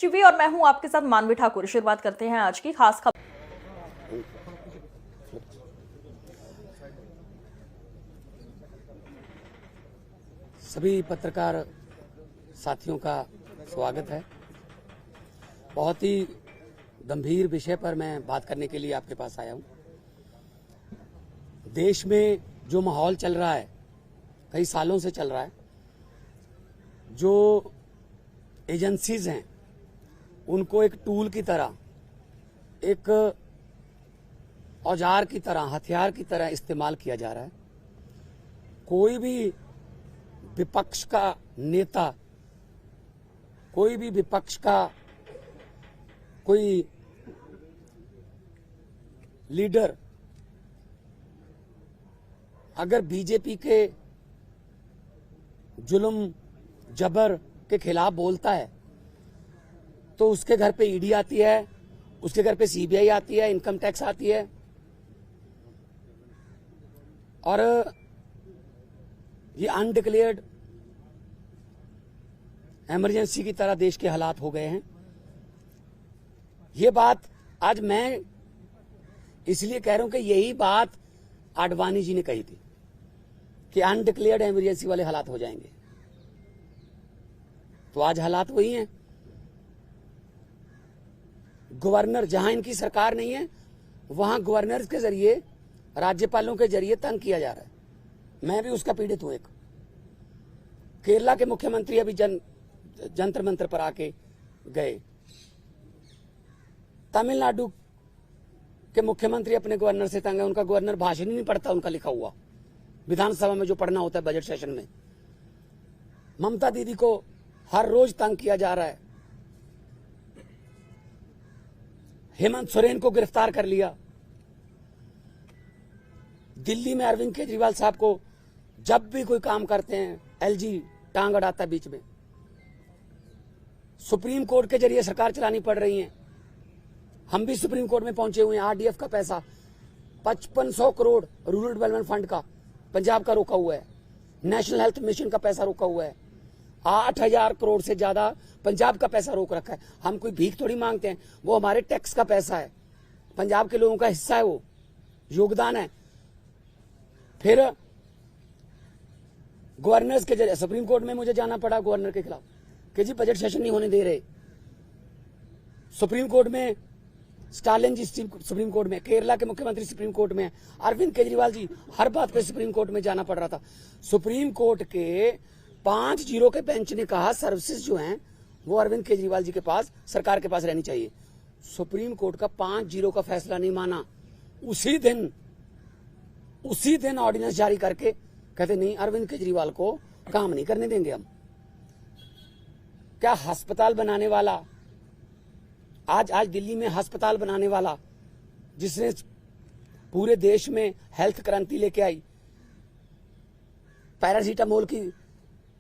TV और मैं हूं आपके साथ मानवी ठाकुर। शुरुआत करते हैं आज की खास खबर। सभी पत्रकार साथियों का स्वागत है। बहुत ही गंभीर विषय पर मैं बात करने के लिए आपके पास आया हूं। देश में जो माहौल चल रहा है, कई सालों से चल रहा है, जो एजेंसीज हैं उनको एक टूल की तरह, एक औजार की तरह, हथियार की तरह इस्तेमाल किया जा रहा है। कोई भी विपक्ष का नेता, कोई भी विपक्ष का कोई लीडर अगर बीजेपी के जुल्म जबर के खिलाफ बोलता है तो उसके घर पे ईडी आती है, उसके घर पे सीबीआई आती है, इनकम टैक्स आती है। और ये अनडिक्लेयर्ड इमरजेंसी की तरह देश के हालात हो गए हैं। ये बात आज मैं इसलिए कह रहा हूं कि यही बात आडवाणी जी ने कही थी कि अनडिक्लेयर्ड इमरजेंसी वाले हालात हो जाएंगे। तो आज हालात वही हैं। गवर्नर, जहां इनकी सरकार नहीं है वहां गवर्नर के जरिए, राज्यपालों के जरिए तंग किया जा रहा है। मैं भी उसका पीड़ित हूं। एक केरला के मुख्यमंत्री अभी जंतर मंतर पर आके गए। तमिलनाडु के मुख्यमंत्री अपने गवर्नर से तंग है। उनका गवर्नर भाषण ही नहीं पढ़ता, उनका लिखा हुआ विधानसभा में जो पढ़ना होता है बजट सेशन में। ममता दीदी को हर रोज तंग किया जा रहा है। हेमंत सोरेन को गिरफ्तार कर लिया। दिल्ली में अरविंद केजरीवाल साहब को जब भी कोई काम करते हैं एलजी टांग अड़ाता है बीच में। सुप्रीम कोर्ट के जरिए सरकार चलानी पड़ रही है। हम भी सुप्रीम कोर्ट में पहुंचे हुए हैं। आरडीएफ का पैसा 5500 करोड़ रूरल डेवलपमेंट फंड का पंजाब का रोका हुआ है। नेशनल हेल्थ मिशन का पैसा रोका हुआ है। 8000 करोड़ से ज्यादा पंजाब का पैसा रोक रखा है। हम कोई भीख थोड़ी मांगते हैं, वो हमारे टैक्स का पैसा है, पंजाब के लोगों का हिस्सा है, वो योगदान है। फिर गवर्नर्स के जरिए सुप्रीम कोर्ट में मुझे जाना पड़ा गवर्नर के खिलाफ कि जी बजट सेशन नहीं होने दे रहे। सुप्रीम कोर्ट में स्टालिन जी सुप्रीम कोर्ट में, केरला के मुख्यमंत्री सुप्रीम कोर्ट में, अरविंद केजरीवाल जी, हर बात पे सुप्रीम कोर्ट में जाना पड़ रहा था। सुप्रीम कोर्ट के 5-0 के बेंच ने कहा सर्विसेज जो हैं वो अरविंद केजरीवाल जी के पास, सरकार के पास रहनी चाहिए। सुप्रीम कोर्ट का 5-0 का फैसला नहीं माना। उसी दिन ऑर्डिनेंस जारी करके कहते नहीं, अरविंद केजरीवाल को काम नहीं करने देंगे हम। क्या अस्पताल बनाने वाला, आज दिल्ली में अस्पताल बनाने वाला, जिसने पूरे देश में हेल्थ क्रांति लेके आई, पैरासीटामोल की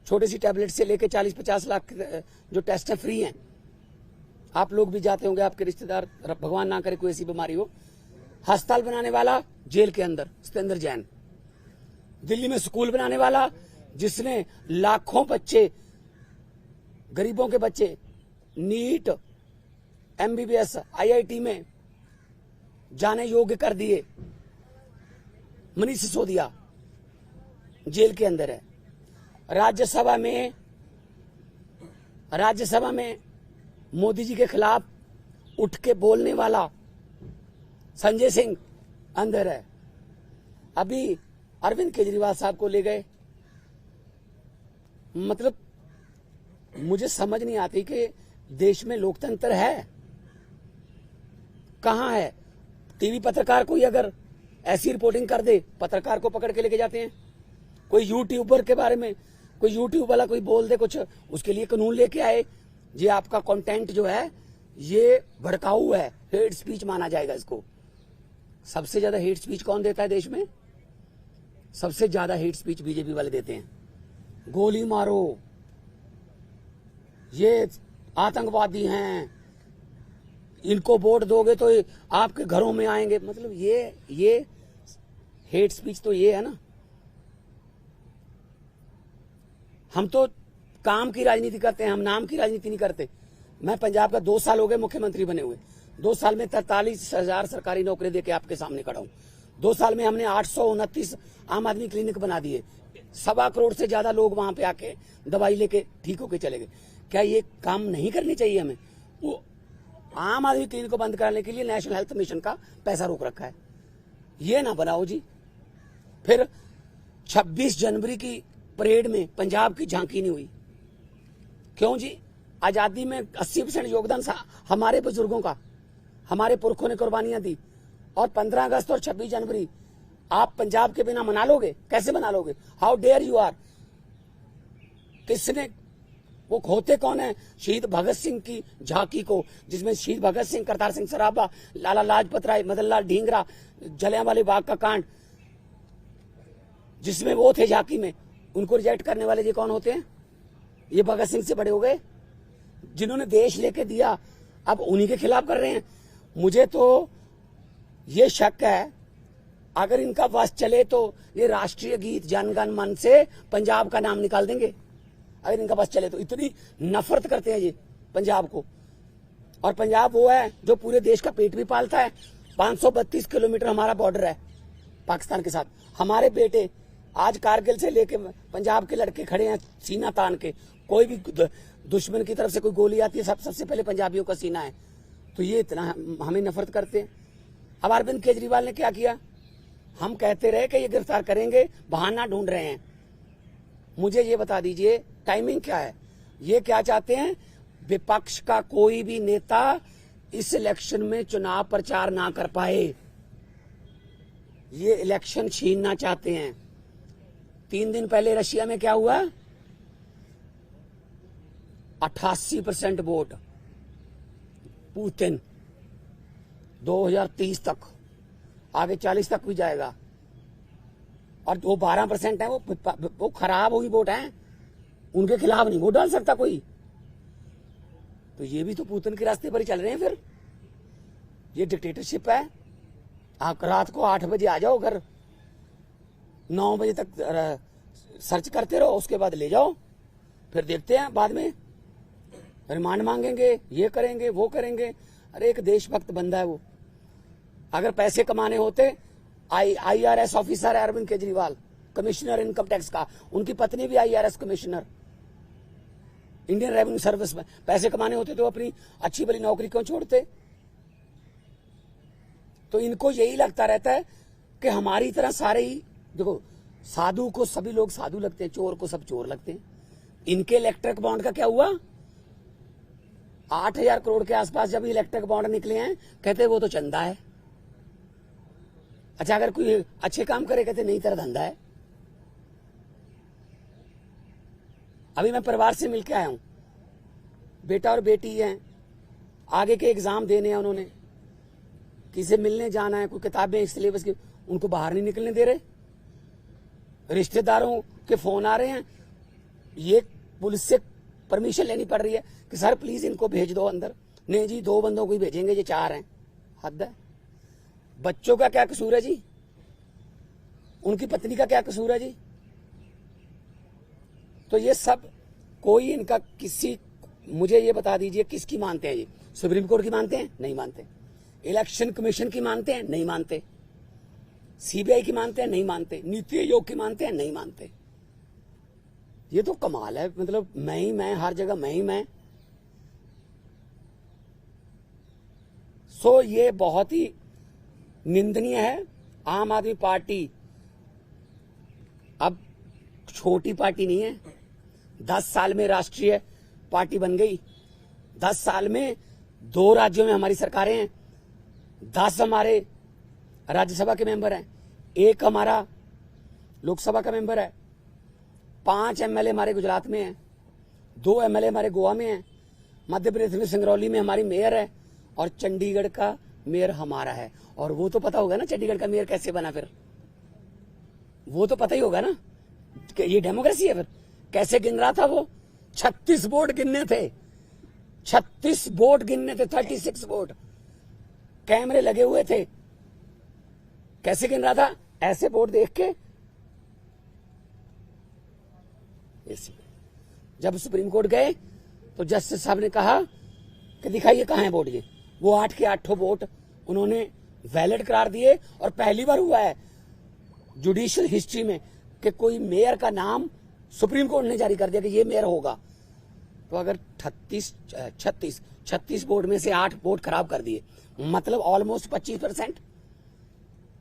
छोटी सी टैबलेट से लेके 40-50 लाख जो टेस्ट है फ्री हैं। आप लोग भी जाते होंगे, आपके रिश्तेदार, भगवान ना करे कोई ऐसी बीमारी हो। अस्पताल बनाने वाला जेल के अंदर सत्येंद्र जैन। दिल्ली में स्कूल बनाने वाला, जिसने लाखों बच्चे, गरीबों के बच्चे नीट, एमबीबीएस, आईआईटी में जाने योग्य कर दिए, मनीष सिसोदिया जेल के अंदर है। राज्यसभा में मोदी जी के खिलाफ उठ के बोलने वाला संजय सिंह अंदर है। अभी अरविंद केजरीवाल साहब को ले गए। मतलब मुझे समझ नहीं आती कि देश में लोकतंत्र है कहां है। टीवी पत्रकार कोई अगर ऐसी रिपोर्टिंग कर दे, पत्रकार को पकड़ के लेके जाते हैं। कोई यूट्यूबर के बारे में, कोई यूट्यूब वाला कोई बोल दे कुछ, उसके लिए कानून लेके आए, ये आपका कंटेंट जो है ये भड़काऊ है, हेट स्पीच माना जाएगा इसको। सबसे ज्यादा हेट स्पीच कौन देता है देश में? सबसे ज्यादा हेट स्पीच बीजेपी वाले देते हैं। गोली मारो, ये आतंकवादी हैं, इनको वोट दोगे तो आपके घरों में आएंगे। मतलब ये हेट स्पीच तो ये है ना। हम तो काम की राजनीति करते हैं, हम नाम की राजनीति नहीं करते। मैं पंजाब का 2 साल हो गए मुख्यमंत्री बने हुए, 2 साल में 43,000 सरकारी नौकरी देके आपके सामने खड़ा हूं। 2 साल में हमने 829 आम आदमी क्लिनिक बना दिए, 1.25 करोड़ से ज्यादा लोग वहां पे आके दवाई लेके ठीक होके चले गए। क्या ये काम नहीं करनी चाहिए हमें? वो आम आदमी क्लिनिक को बंद कराने के लिए नेशनल हेल्थ मिशन का पैसा रोक रखा है, ये ना बनाओ जी। फिर 26 जनवरी की परेड में पंजाब की झांकी नहीं हुई, क्यों जी? आजादी में 80% योगदान हमारे बुजुर्गों का, हमारे पुरखों ने कुर्बानियां दी, और 15 अगस्त और 26 जनवरी आप पंजाब के बिना मना लोगे? कैसे मना लोगे? How dare you are. किसने, वो होते कौन है शहीद भगत सिंह की झांकी को, जिसमें शहीद भगत सिंह, करतार सिंह सराभा, लाला लाजपत राय, मदन लाल ढींगरा, जलियांवाला बाग का कांड, जिसमें वो थे झांकी में, उनको रिजेक्ट करने वाले ये कौन होते हैं? ये भगत सिंह से बड़े हो गए, जिन्होंने देश लेके दिया, अब उन्हीं के खिलाफ कर रहे हैं। मुझे तो ये शक है, अगर इनका बस चले तो ये राष्ट्रीय गीत जन गण मन से पंजाब का नाम निकाल देंगे, अगर इनका बस चले तो। इतनी नफरत करते हैं ये पंजाब को। और पंजाब वो है जो पूरे देश का पेट भी पालता है। 532 किलोमीटर हमारा बॉर्डर है पाकिस्तान के साथ। हमारे बेटे आज कारगिल से लेके पंजाब के लड़के खड़े हैं सीना तान के। कोई भी दुश्मन की तरफ से कोई गोली आती है, सबसे पहले पंजाबियों का सीना है। तो ये इतना हमें नफरत करते हैं। अब अरविंद केजरीवाल ने क्या किया? हम कहते रहे कि ये गिरफ्तार करेंगे, बहाना ढूंढ रहे हैं। मुझे ये बता दीजिए टाइमिंग क्या है? ये क्या चाहते हैं? विपक्ष का कोई भी नेता इस इलेक्शन में चुनाव प्रचार ना कर पाए, ये इलेक्शन छीनना चाहते हैं। 3 दिन पहले रशिया में क्या हुआ? 88% वोट पुतिन, 2030 तक, आगे 40 तक भी जाएगा। और वो 12% है, वो खराब हुई वोट है, उनके खिलाफ नहीं वोट डाल सकता कोई। तो ये भी तो पुतिन के रास्ते पर ही चल रहे हैं। फिर ये डिक्टेटरशिप है। आप रात को 8 बजे आ जाओ घर, 9 बजे तक सर्च करते रहो, उसके बाद ले जाओ, फिर देखते हैं बाद में रिमांड मांगेंगे, ये करेंगे वो करेंगे। अरे एक देशभक्त बंदा है वो। अगर पैसे कमाने होते, IRS ऑफिसर है Arvind Kejriwal, commissioner income tax का, उनकी पत्नी भी IRS commissioner Indian revenue service में। पैसे कमाने होते तो अपनी अच्छी भली नौकरी क्यों छोड़ते? तो इनको यही लगता रहता है कि हमारी तरह सारे ही, देखो साधु को सभी लोग साधु लगते हैं, चोर को सब चोर लगते हैं। इनके इलेक्ट्रिक बॉन्ड का क्या हुआ? 8,000 करोड़ के आसपास जब इलेक्ट्रिक बॉन्ड निकले हैं, कहते वो तो चंदा है। अच्छा, अगर कोई अच्छे काम करे कहते नहीं तेरा धंधा है। अभी मैं परिवार से मिलके आया हूं, बेटा और बेटी हैं, आगे के एग्जाम देने हैं, उन्होंने किसी मिलने जाना है, कोई किताबें सिलेबस की, उनको बाहर नहीं निकलने दे रहे। रिश्तेदारों के फोन आ रहे हैं, ये पुलिस से परमिशन लेनी पड़ रही है कि सर प्लीज इनको भेज दो अंदर। नहीं जी, 2 बंदों को ही भेजेंगे, ये 4 हैं। हद है। बच्चों का क्या कसूर है जी? उनकी पत्नी का क्या कसूर है जी? तो ये सब कोई इनका किसी, मुझे ये बता दीजिए किसकी मानते हैं ये? सुप्रीम कोर्ट की मानते हैं? नहीं मानते। इलेक्शन कमीशन की मानते हैं? नहीं मानते। CBI की मानते हैं? नहीं मानते। नीति आयोग की मानते हैं? नहीं मानते। ये तो कमाल है। मतलब मैं ही मैं, हर जगह मैं ही मैं। सो ये बहुत ही निंदनीय है। आम आदमी पार्टी अब छोटी पार्टी नहीं है। 10 साल में राष्ट्रीय पार्टी बन गई। 10 साल में 2 राज्यों में हमारी सरकारें हैं। 10 हमारे राज्यसभा के मेंबर हैं, 1 हमारा लोकसभा का मेंबर है, 5 MLA हमारे गुजरात में हैं, 2 MLA हमारे गोवा में हैं, मध्य प्रदेश में सिंगरौली में हमारी मेयर है, और चंडीगढ़ का मेयर हमारा है। और वो तो पता होगा ना चंडीगढ़ का मेयर कैसे बना, फिर वो तो पता ही होगा ना कि ये डेमोक्रेसी है। फिर कैसे गिन रहा था वो? 36 वोट गिनने थे, 36 वोट गिनने थे, 36 वोट, कैमरे लगे हुए थे। कैसे गिन रहा था? ऐसे वोट देख के। जब सुप्रीम कोर्ट गए तो जस्टिस साहब ने कहा कि दिखाइए कहाँ है वोट, ये वो 8 के 8 वोट उन्होंने वैलिड करार दिए। और पहली बार हुआ है जुडिशियल हिस्ट्री में कि कोई मेयर का नाम सुप्रीम कोर्ट ने जारी कर दिया कि ये मेयर होगा। तो अगर 36 वोट में से 8 वोट खराब कर दिए, मतलब ऑलमोस्ट 25%।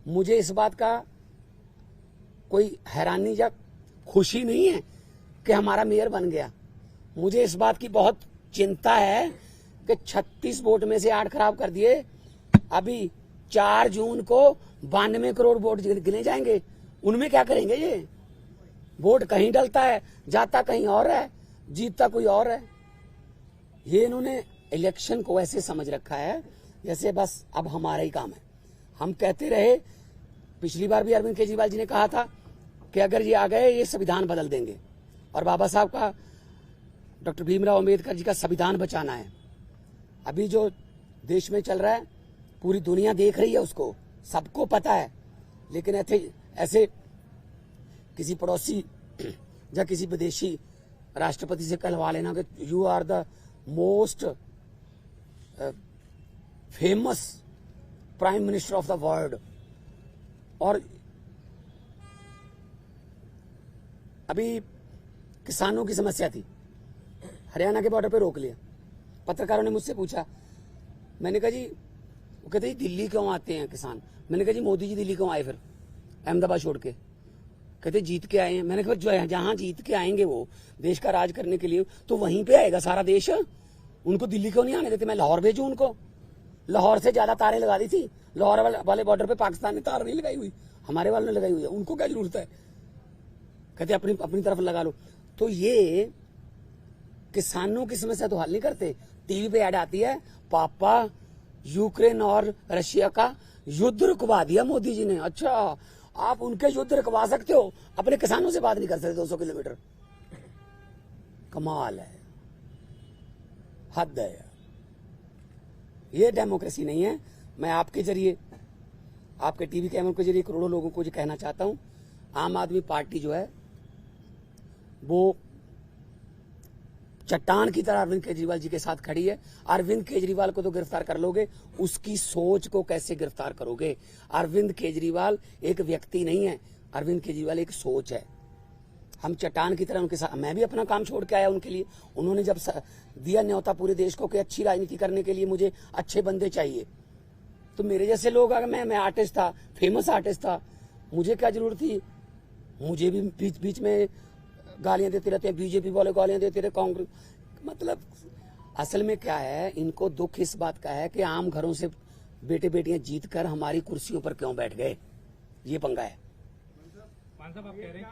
मुझे इस बात का कोई हैरानी या खुशी नहीं है कि हमारा मेयर बन गया। मुझे इस बात की बहुत चिंता है कि 36 वोट में से 8 खराब कर दिए। अभी 4 जून को 92 करोड़ वोट गिने जाएंगे, उनमें क्या करेंगे? ये वोट कहीं डलता है, जाता कहीं और है, जीतता कोई और है। ये इन्होंने इलेक्शन को ऐसे समझ रखा है जैसे बस अब हमारा ही काम है। हम कहते रहे, पिछली बार भी अरविंद केजरीवाल जी ने कहा था कि अगर ये आ गए ये संविधान बदल देंगे, और बाबा साहब का, डॉक्टर भीमराव अंबेडकर जी का संविधान बचाना है। अभी जो देश में चल रहा है पूरी दुनिया देख रही है, उसको सबको पता है। लेकिन ऐसे किसी पड़ोसी या किसी विदेशी राष्ट्रपति से कहलवा लेना कि you are the most famous prime minister of the world. और अभी किसानों की समस्या थी, हरियाणा के बॉर्डर पे रोक लिया। पत्रकारों ने मुझसे पूछा, मैंने कहा जी, वो कहते जी दिल्ली क्यों आते हैं किसान? मैंने कहा जी मोदी जी दिल्ली क्यों आए फिर अहमदाबाद छोड़ के? कहते जीत के आए हैं। मैंने कहा जो जहां जीत के आएंगे वो देश का राज करने के लिए, तो वहीं पे आएगा सारा देश। उनको दिल्ली क्यों नहीं आने देते? मैं लाहौर भेजूं उनको? लाहौर से ज्यादा तारें लगा दी थी। लाहौर वाले बॉर्डर पे पाकिस्तान ने तार नहीं लगाई हुई, हमारे वालों ने लगाई हुई है। उनको क्या जरूरत है? कहते अपनी तरफ लगा लो। तो ये किसानों की समस्या तो हल नहीं करते। टीवी पे ऐड आती है, पापा यूक्रेन और रशिया का युद्ध रुकवा दिया मोदी जी ने। अच्छा, आप उनके युद्ध रुकवा सकते हो, अपने किसानों से बात नहीं कर सकते 200 किलोमीटर? कमाल है, हद है। ये डेमोक्रेसी नहीं है। मैं आपके जरिए, आपके टीवी कैमरों के जरिए करोड़ों लोगों को ये कहना चाहता हूं, आम आदमी पार्टी जो है वो चट्टान की तरह अरविंद केजरीवाल जी के साथ खड़ी है। अरविंद केजरीवाल को तो गिरफ्तार कर लोगे, उसकी सोच को कैसे गिरफ्तार करोगे? अरविंद केजरीवाल एक व्यक्ति नहीं है, अरविंद केजरीवाल एक सोच है। हम चट्टान की तरह उनके साथ, मैं भी अपना काम छोड़ के आया उनके लिए। उन्होंने जब दिया न्योता पूरे देश को कि अच्छी राजनीति करने के लिए मुझे अच्छे बंदे चाहिए, तो मेरे जैसे लोग, अगर मैं आर्टिस्ट था, फेमस आर्टिस्ट था, मुझे क्या जरूरत थी? मुझे भी बीच बीच में गालियां देते रहते हैं, बीजेपी वाले गालियां देते रहे, कांग्रेस। मतलब असल में क्या है, इनको दुख इस बात का है कि आम घरों से बेटे बेटियां जीत कर हमारी कुर्सियों पर क्यों बैठ गए, ये पंगा है। साहब आप कह रहे हैं कि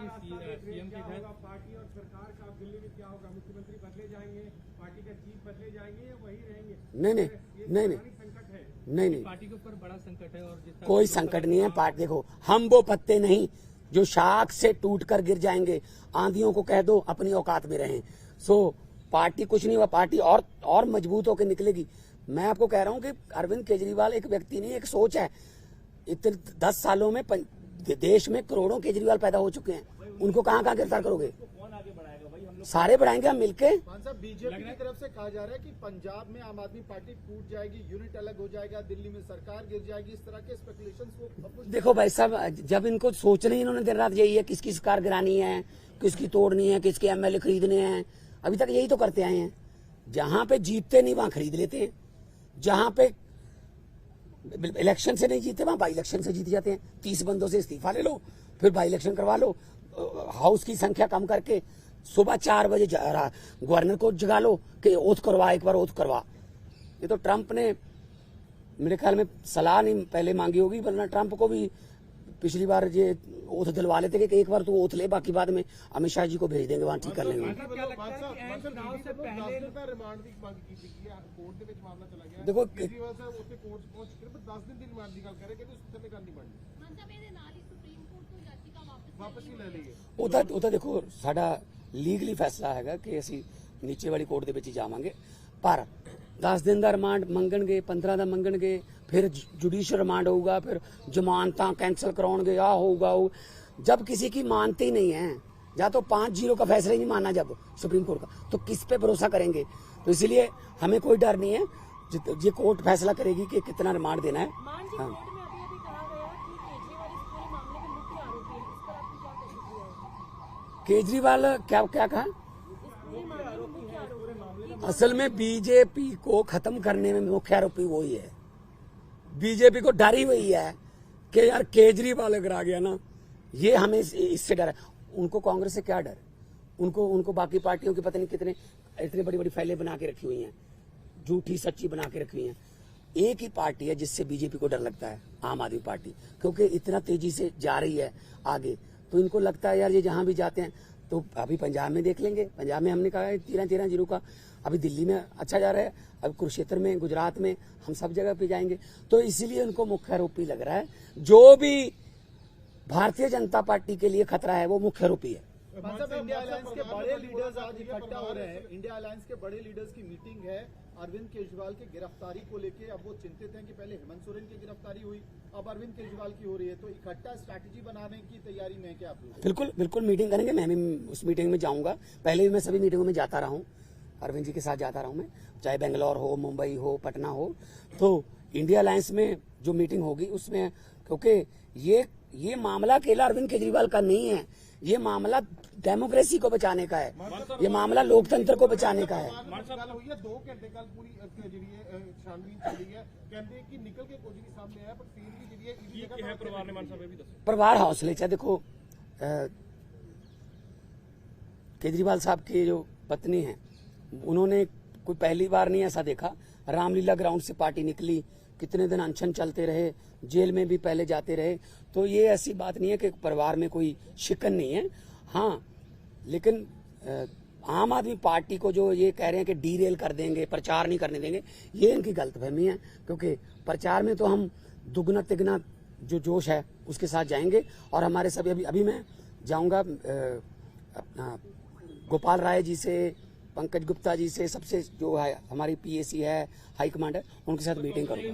सीएम के घर पार्टी और सरकार का दिल्ली में क्या होगा? मुख्यमंत्री बदले जाएंगे, पार्टी के चीफ बदले जाएंगे या वही रहेंगे? नहीं, पार्टी के ऊपर बड़ा संकट है। और कोई संकट नहीं है। पार्टी देखो, हम वो पत्ते नहीं जो शाख से टूटकर गिर जाएंगे। आंधियों को कह दो अपनी औकात में रहें। सो पार्टी कुछ नहीं हुआ, पार्टी और मजबूत होकर निकलेगी। मैं आपको कह रहा हूं कि अरविंद केजरीवाल एक व्यक्ति नहीं, एक सोच है। इतने 10 सालों में देश में करोड़ों केजरीवाल पैदा हो चुके हैं, उनको कहां गिरफ्तार करोगे? सारे बढ़ाएंगे हम मिलके। बीजेपी की तरफ से कहा जा रहा है कि पंजाब में आम आदमी पार्टी टूट जाएगी, यूनिट अलग हो जाएगा, दिल्ली में सरकार गिर जाएगी, इस तरह के स्पेकुलेशंस को। देखो भाई साहब, जब इनको सोचना ही इन्होंने दिन रात यही है, किसकी सरकार गिरानी है, किसकी तोड़नी है, किसके एमएलए खरीदने हैं, अभी तक यही तो करते आए हैं। जहां पे जीतते नहीं वहां खरीद लेते हैं, जहां पे इलेक्शन से नहीं जीते वहां बाई इलेक्शन से जीत जाते हैं। 30 बंदों से इस्तीफा ले लो, फिर बाई इलेक्शन करवा लो, हाउस की संख्या कम करके सुबह 4 बजे गवर्नर को जगा लो कि ओथ करवा, एक बार ओथ करवा। ये तो ट्रंप ने मेरे ख्याल में सलाह नहीं पहले मांगी होगी, वरना ट्रंप को भी पिछली बार ये ओथ दिलवा लेते कि एक बार तो ओथ ले, बाकी बाद में अमित शाह जी को भेज देंगे, वहां ठीक कर लेंगे। देखो ਉਹ ਤਾਂ ਦੇਖੋ ਸਾਡਾ ਲੀਗਲੀ ਫੈਸਲਾ ਹੈਗਾ ਕਿ ਅਸੀਂ ਨੀਚੇ ਵਾਲੀ ਕੋਰਟ ਦੇ ਵਿੱਚ ਹੀ ਜਾਵਾਂਗੇ, ਪਰ 10 दिन ਦਾ ਰਿਮਾਂਡ ਮੰਗਣਗੇ, 15 ਦਾ ਮੰਗਣਗੇ, फिर जुडिशियल रिमांड होगा, फिर जमानत कैंसिल कराओगे, आ होगा। जब किसी की मानते ही नहीं है, या तो 5-0 का फैसला ही नहीं माना जब सुप्रीम कोर्ट का, तो किस पे भरोसा करेंगे? तो इसलिए हमें कोई डर नहीं है। ये कोर्ट फैसला करेगी कि कितना रिमांड देना है। मान जी, हाँ। कोर्ट में अभी कहा गया कि केजरीवाल इस पूरे मामले के मुख्य आरोपी हैं। इस पर आपकी क्या प्रतिक्रिया है? केजरीवाल क्या क्या कहा? इस पूरे मामले में मुख्य आरोपी असल में बीजेपी को खत्म करने में मुख्य आरोपी वही है। बीजेपी को डर ही वही है कि यार केजरीवाल अगर आ गया ना, ये हमें इससे डर है। उनको कांग्रेस से क्या डर? उनको बाकी पार्टियों की पता नहीं कितने इतनी बड़ी बड़ी फाइलें बना के रखी हुई हैं, झूठी सच्ची बना के रखी हुई हैं। एक ही पार्टी है जिससे बीजेपी को डर लगता है, आम आदमी पार्टी, क्योंकि इतना तेजी से जा रही है आगे। तो इनको लगता है यार ये जहां भी जाते हैं, तो अभी पंजाब में देख लेंगे। पंजाब में हमने कहा है 13 जीरो का, अभी दिल्ली में अच्छा जा रहा है, अभी कुरुक्षेत्र में, गुजरात में, हम सब जगह पे जाएंगे। तो इसीलिए उनको मुख्य आरोपी लग रहा है। जो भी भारतीय जनता पार्टी के लिए खतरा है वो मुख्य आरोपी है। इंडिया अलायंस के बड़े लीडर्स आज इकट्ठा हो रहे हैं। इंडिया अलायंस के बड़े लीडर्स की मीटिंग है अरविंद केजरीवाल की गिरफ्तारी को लेके। अब वो चिंतित हैं कि पहले हेमंत सोरेन की गिरफ्तारी हुई, अब अरविंद केजरीवाल की हो रही है। तो इकट्ठा स्ट्रैटेजी बनाने की तैयारी में है क्या आप लोग? बिल्कुल बिल्कुल मीटिंग करेंगे। मैं भी उस मीटिंग में जाऊंगा। पहले भी मैं सभी मीटिंगों में जाता रहा हूं, अरविंद जी के साथ जाता रहा हूं मैं, चाहे बेंगलोर हो, मुंबई हो, पटना हो। तो इंडिया अलायंस में जो मीटिंग होगी उसमें, क्योंकि ये मामला अकेला अरविंद केजरीवाल का नहीं है, ये मामला डेमोक्रेसी को बचाने का है, ये मामला लोकतंत्र को बचाने का है। ਗੱਲ ਹੋਈ ਹੈ 2 ਘੰਟੇ ਕੱਲ ਪੂਰੀ ਜਿਹੜੀ ਹੈ ਛਾਨਬੀਨ ਚੱਲੀ ਹੈ। ਕਹਿੰਦੇ ਕਿ ਨਿਕਲ ਕੇ ਕੁਝ ਨਹੀਂ ਸਾਹਮਣੇ ਆਇਆ, ਪਰ ਫਿਰ ਵੀ ਜਿਹੜੀ ਹੈ ਕੀ ਹੈ ਪਰਿਵਾਰ ਨੇ ਮਾਨ ਸਾਹਿਬ ਇਹ ਵੀ ਦੱਸੋ। परिवार हौसले से देखो, केजरीवाल साहब की जो पत्नी है, उन्होंने कोई पहली बार नहीं ऐसा देखा। रामलीला ग्राउंड से पार्टी निकली, कितने दिन अनशन चलते रहे, जेल में भी पहले जाते रहे। तो ये ऐसी बात नहीं है कि परिवार में कोई शिकन नहीं है। हाँ, लेकिन आम आदमी पार्टी को जो ये कह रहे हैं कि डीरेल कर देंगे, प्रचार नहीं करने देंगे, ये इनकी गलतफहमी है। क्योंकि प्रचार में तो हम दुगना तिगना जो जोश है उसके साथ जाएंगे। और हमारे सभी अभी मैं जाऊंगा अपना गोपाल राय जी से, पंकज गुप्ता जी से, सबसे जो है हमारी पीएसी है, हाईकमांड है, उनके साथ मीटिंग करूंगा।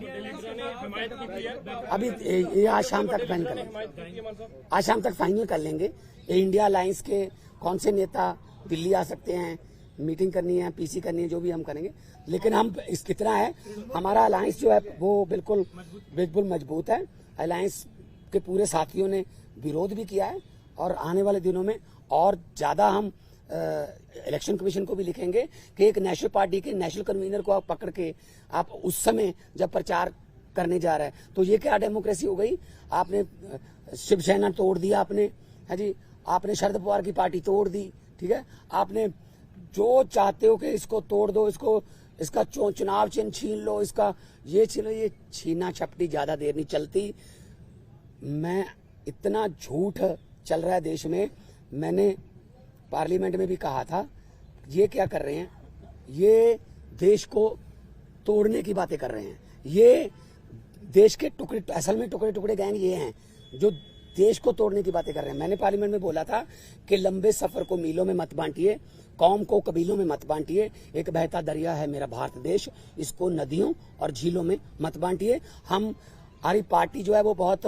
अभी ये आज शाम तक फाइनल कर लेंगे, आज शाम तक फाइनल कर लेंगे। इंडिया अलायंस के कौन से नेता दिल्ली आ सकते हैं, मीटिंग करनी है, पीसी करनी है, जो भी हम करेंगे। लेकिन हम इस कितना है, हमारा अलायंस जो है वो बिल्कुल मजबूत है। अलायंस के पूरे साथियों ने विरोध भी किया है, और आने वाले दिनों में और ज्यादा हम इलेक्शन कमीशन को भी लिखेंगे कि एक नेशनल पार्टी के नेशनल कन्वीनर को आप पकड़ के आप उस समय जब प्रचार करने जा रहा है, तो ये क्या डेमोक्रेसी हो गई? आपने शिवसेना तोड़ दिया, आपने, है जी, आपने शरद पवार की पार्टी तोड़ दी, ठीक है, आपने जो चाहते हो कि इसको तोड़ दो, इसका चुनाव चिन्ह छीन लो, इसका ये छीन लो, ये छीना छपटी ज्यादा देर नहीं चलती। मैं इतना झूठ चल रहा है देश में, मैंने पार्लियामेंट में भी कहा था, ये क्या कर रहे हैं, ये देश को तोड़ने की बातें कर रहे हैं। ये देश के टुकड़े, असल में टुकड़े गैंग ये हैं जो देश को तोड़ने की बातें कर रहे हैं। मैंने पार्लियामेंट में बोला था कि लंबे सफर को मीलों में मत बांटिए, कौम को कबीलों में मत बांटिए। एक बहता दरिया है मेरा भारत देश, इसको नदियों और झीलों में मत बांटिए। हमारी पार्टी जो है वो बहुत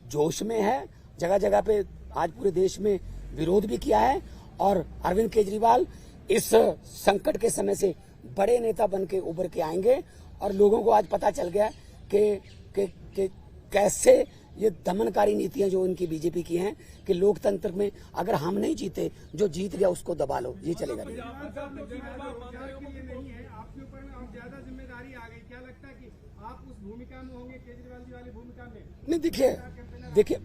जोश में है, जगह जगह पे आज पूरे देश में विरोध भी किया है। और अरविंद केजरीवाल इस संकट के समय से बड़े नेता बन के उभर के आएंगे। और लोगों को आज पता चल गया कि कैसे ये दमनकारी नीतियां जो इनकी बीजेपी की हैं, कि लोकतंत्र में अगर हम नहीं जीते, जो जीत गया उसको दबा लो, ये चलेगा नहीं। आपके ऊपर में अब ज्यादा जिम्मेदारी आ गई, क्या लगता है कि आप उस भूमिका में होंगे, केजरीवाल जी वाली भूमिका में? नहीं, देखिए